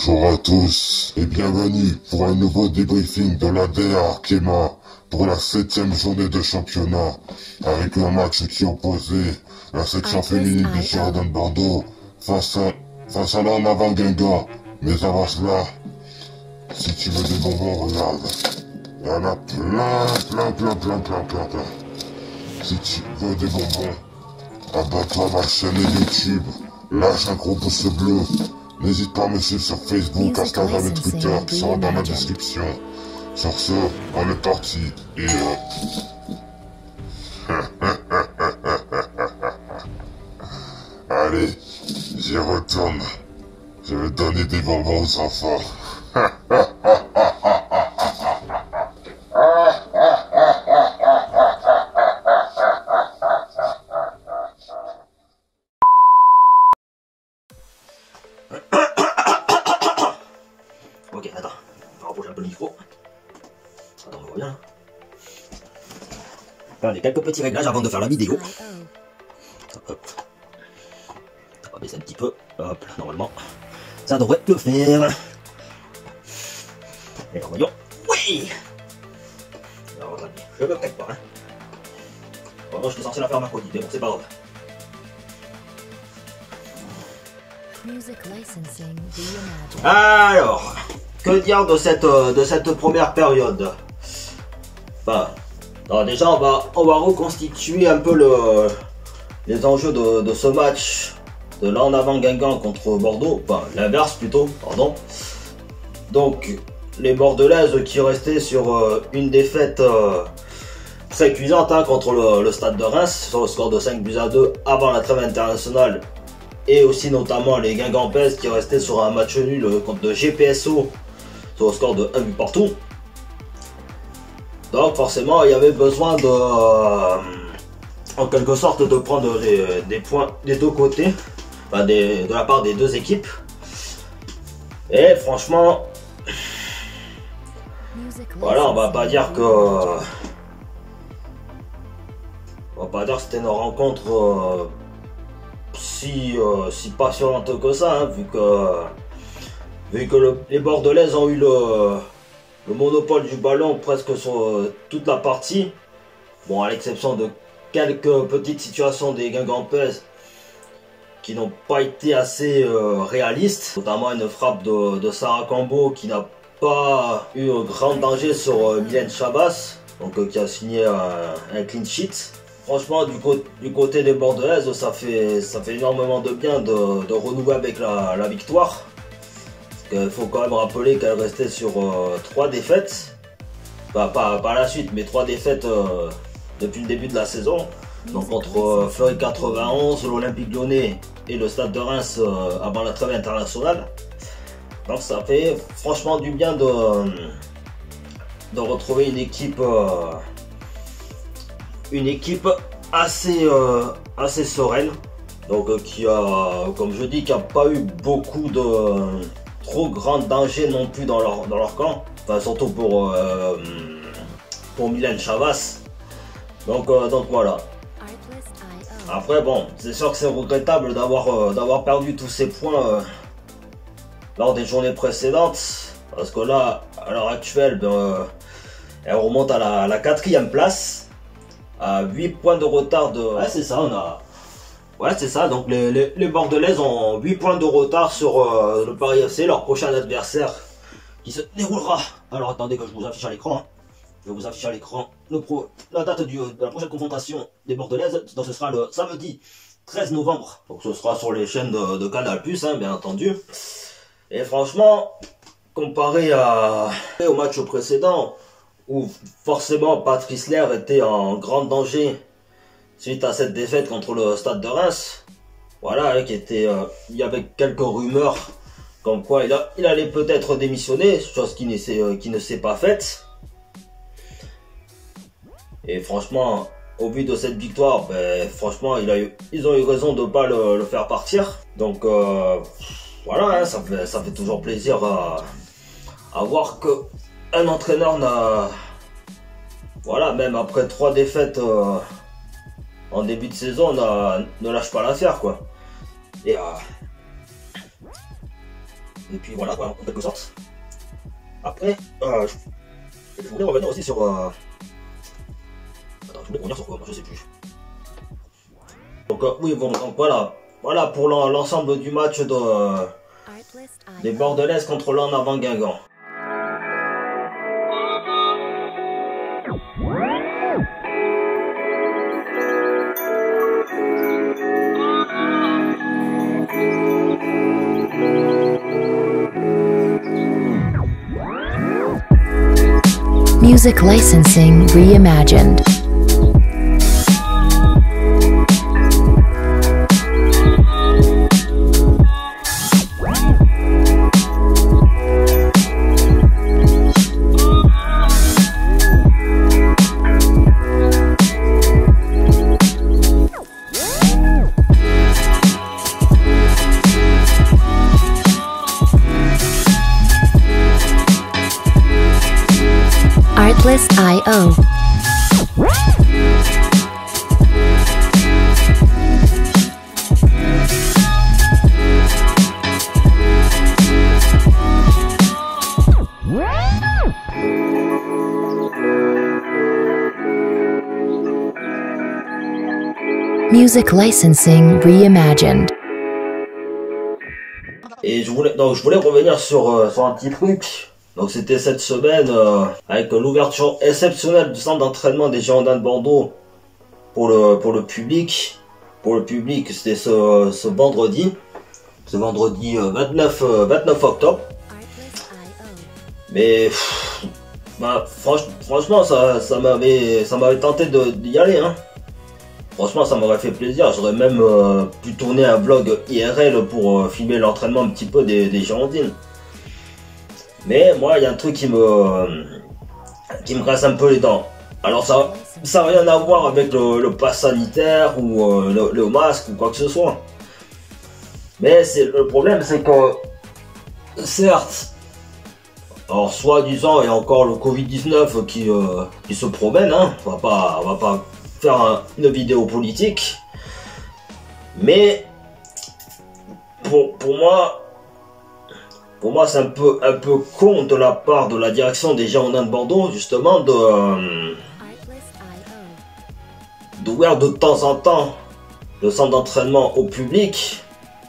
Bonjour à tous et bienvenue pour un nouveau débriefing de la DA Arkema pour la 7e journée de championnat avec un match qui opposait la section féminine du Girondin de Bordeaux face à l'en avant Guingamp. Mais avant cela, si tu veux des bonbons, regarde, il y en a plein. Si tu veux des bonbons, abonne-toi à ma chaîne YouTube, lâche un gros pouce bleu. N'hésite pas à me suivre sur Facebook, Instagram et Twitter qui sont dans la description. Sur ce, on est parti et allez, j'y retourne. Je vais donner des bonbons aux enfants. Ok, attends, on va rapprocher un peu le micro. Attends, on voit bien. Là, on a quelques petits réglages avant de faire la vidéo. Hop. On va baisser un petit peu. Hop, normalement, ça devrait le faire. Et voyons. Oui. Alors, attendez, je me prête pas. Hein. Bon, moi, je suis censé la faire mercredi, mais bon, c'est pas grave. Alors, que dire de cette première période? Enfin, alors déjà on va reconstituer un peu les enjeux de ce match de l'en avant Guingamp contre Bordeaux, enfin l'inverse plutôt, pardon. Donc les Bordelaises qui restaient sur une défaite très cuisante hein, contre le Stade de Reims sur le score de 5-2 avant la trêve internationale. Et aussi notamment les Guingampaises qui restaient sur un match nul contre le GPSO sur le score de 1 but partout. Donc forcément il y avait besoin de en quelque sorte de prendre des points des deux côtés, enfin de la part des deux équipes. Et franchement, voilà, on va pas dire que c'était une rencontre si passionnante que ça, hein, vu que les Bordelaises ont eu le monopole du ballon presque sur toute la partie. Bon, à l'exception de quelques petites situations des Guingampaises qui n'ont pas été assez réalistes, notamment une frappe de Sarah Cambo qui n'a pas eu un grand danger sur Mylène Chabas, donc qui a signé un clean sheet. Franchement, du côté des Bordelaises, ça fait énormément de bien de renouer avec la victoire. Il faut quand même rappeler qu'elle restait sur 3 défaites. Pas la suite, mais 3 défaites depuis le début de la saison. Donc contre Fleury 91, l'Olympique Lyonnais et le Stade de Reims avant la trêve internationale. Donc ça fait franchement du bien de retrouver une équipe assez sereine, donc qui a, comme je dis, qui a pas eu beaucoup de trop grands dangers non plus dans leur camp, enfin surtout pour Mylène Chavas. Donc voilà. Après bon, c'est sûr que c'est regrettable d'avoir perdu tous ces points lors des journées précédentes, parce que là, à l'heure actuelle, elle remonte à la 4e place. À 8 points de retard de... Ouais, c'est ça, Ouais, c'est ça, donc les Bordelaises ont 8 points de retard sur le Paris FC, leur prochain adversaire, qui se déroulera... Alors attendez que je vous affiche à l'écran. Hein. Je vais vous afficher à l'écran la date de la prochaine confrontation des Bordelaises. Donc ce sera le samedi 13 novembre. Donc ce sera sur les chaînes de Canal+, hein, bien entendu. Et franchement, comparé au match précédent, où forcément Patrice Lair était en grand danger suite à cette défaite contre le Stade de Reims. Voilà, hein, il y avait quelques rumeurs comme quoi il allait peut-être démissionner, chose qui ne s'est pas faite. Et franchement, au vu de cette victoire, franchement ils ont eu raison de ne pas le faire partir. Donc voilà, hein, ça fait toujours plaisir à voir que un entraîneur voilà, même après 3 défaites en début de saison, ne lâche pas l'affaire, quoi. Et Et puis voilà, quoi, en quelque sorte. Après, je voulais revenir aussi sur... Attends, je voulais revenir sur quoi? Je sais plus. Donc oui, bon, donc voilà. Voilà pour l'ensemble du match des Bordelaises contre l'En Avant Guingamp. Music licensing reimagined. Artlist.io. Music licensing reimagined. Et je voulais revenir sur un petit truc. Donc c'était cette semaine avec l'ouverture exceptionnelle du centre d'entraînement des Girondins de Bordeaux pour le public. Pour le public, c'était ce vendredi 29 octobre. Mais franchement ça m'avait tenté d'y aller, hein. Franchement, ça m'aurait fait plaisir. J'aurais même pu tourner un vlog IRL pour filmer l'entraînement un petit peu des Girondines. Mais moi, il y a un truc qui me casse un peu les dents. Alors ça n'a rien à voir avec le pass sanitaire ou le masque ou quoi que ce soit. Mais le problème, c'est que certes, alors soi-disant, il y a encore le Covid-19 qui se promène, hein. On va pas faire une vidéo politique, mais pour moi c'est un peu con de la part de la direction des Girondins de Bordeaux, justement, d'ouvrir de temps en temps le centre d'entraînement au public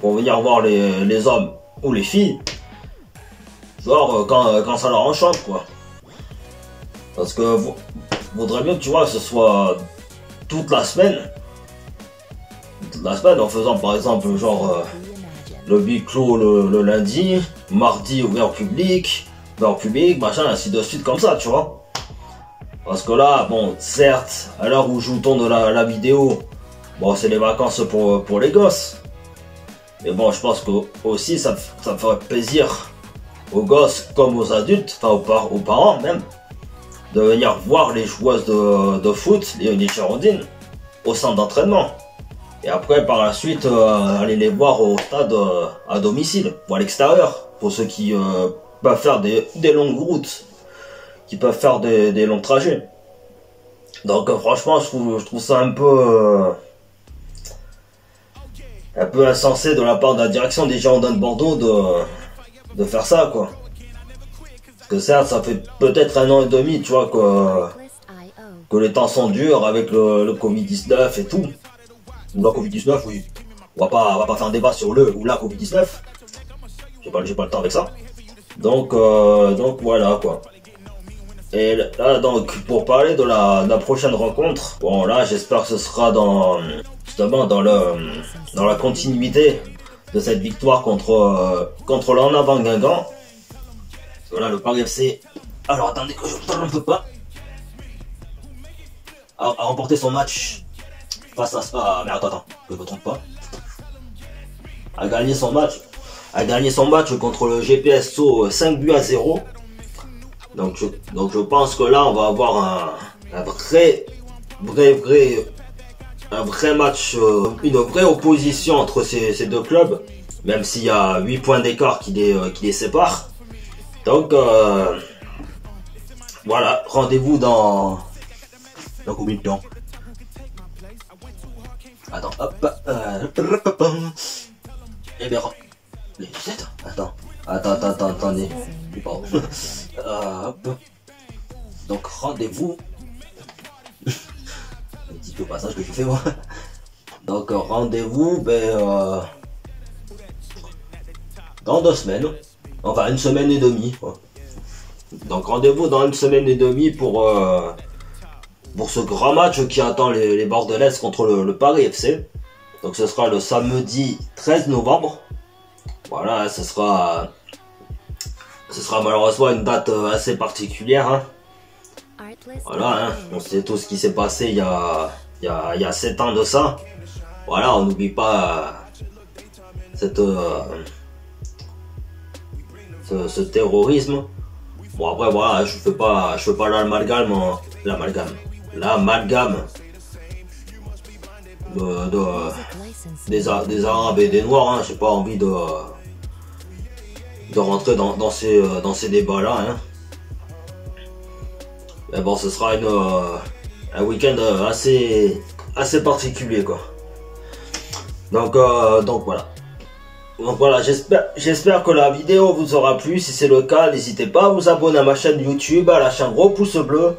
pour venir voir les hommes ou les filles, genre quand ça leur enchante, quoi. Parce que vaudrait mieux que, tu vois, que ce soit toute la semaine, en faisant par exemple genre le huis clos le lundi, mardi ouvert au public, machin, ainsi de suite, comme ça, tu vois. Parce que là, bon, certes, à l'heure où je vous tourne la vidéo, bon, c'est les vacances pour les gosses. Mais bon, je pense que aussi ça ferait plaisir aux gosses comme aux adultes, enfin aux parents même, de venir voir les joueuses de foot, les Girondines, au centre d'entraînement. Et après, par la suite, aller les voir au stade à domicile, ou à l'extérieur, pour ceux qui peuvent faire des longues routes, qui peuvent faire des longs trajets. Donc franchement, je trouve ça un peu insensé de la part de la direction des Girondins de Bordeaux de faire ça, quoi. Parce que certes, ça fait peut-être 1 an et demi, tu vois, que les temps sont durs avec le Covid-19 et tout. Ou la Covid-19, oui. On va pas faire un débat sur le ou la Covid-19. J'ai pas le temps avec ça. Donc voilà, quoi. Et là, donc, pour parler de la prochaine rencontre, bon, là, j'espère que ce sera justement dans la continuité de cette victoire contre l'En Avant Guingamp. Voilà, le Paris FC, alors attendez que je ne trompe pas, a remporté son match face à... mais attends, que je me trompe pas. A gagné son match contre le GPSO 5-0. Donc je pense que là, on va avoir un vrai match, une vraie opposition entre ces deux clubs, même s'il y a 8 points d'écart qui les séparent. Donc voilà, rendez-vous dans combien de temps? Attends, hop, et bien, les 7, attends, Attendez. Bon. Hop. Donc rendez-vous. Un petit peu passage que je fais moi. Donc rendez-vous dans 2 semaines. Enfin 1 semaine et demie. Quoi. Donc rendez-vous dans 1 semaine et demie pour ce grand match qui attend les Bordelais contre le Paris FC. Donc ce sera le samedi 13 novembre. Voilà, ce sera malheureusement une date assez particulière. Hein. Voilà, hein, on sait tout ce qui s'est passé il y a 7 ans de ça. Voilà, on n'oublie pas ce terrorisme. Bon après voilà, je fais pas l'amalgame des Arabes et des Noirs. Hein. J'ai pas envie de rentrer dans ces débats là. Hein. Mais bon, ce sera un week-end assez particulier quoi. Donc voilà. Donc voilà, j'espère que la vidéo vous aura plu. Si c'est le cas, n'hésitez pas à vous abonner à ma chaîne YouTube, à lâcher un gros pouce bleu,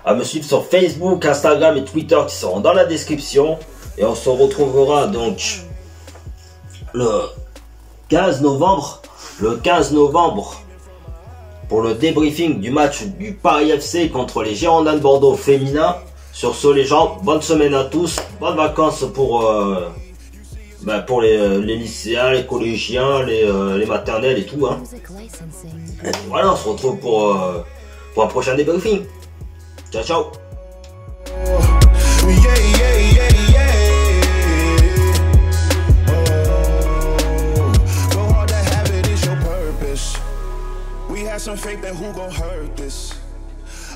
à me suivre sur Facebook, Instagram et Twitter qui seront dans la description. Et on se retrouvera donc le 15 novembre pour le débriefing du match du Paris FC contre les Girondins de Bordeaux féminin. Sur ce les gens, bonne semaine à tous, bonnes vacances pour les lycéens, les collégiens, les maternelles et tout. Hein. Et voilà, on se retrouve pour un prochain débriefing. Ciao, ciao. We had some faith that who gon' hurt this.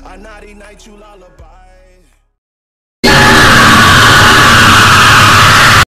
I naughty night you lullaby.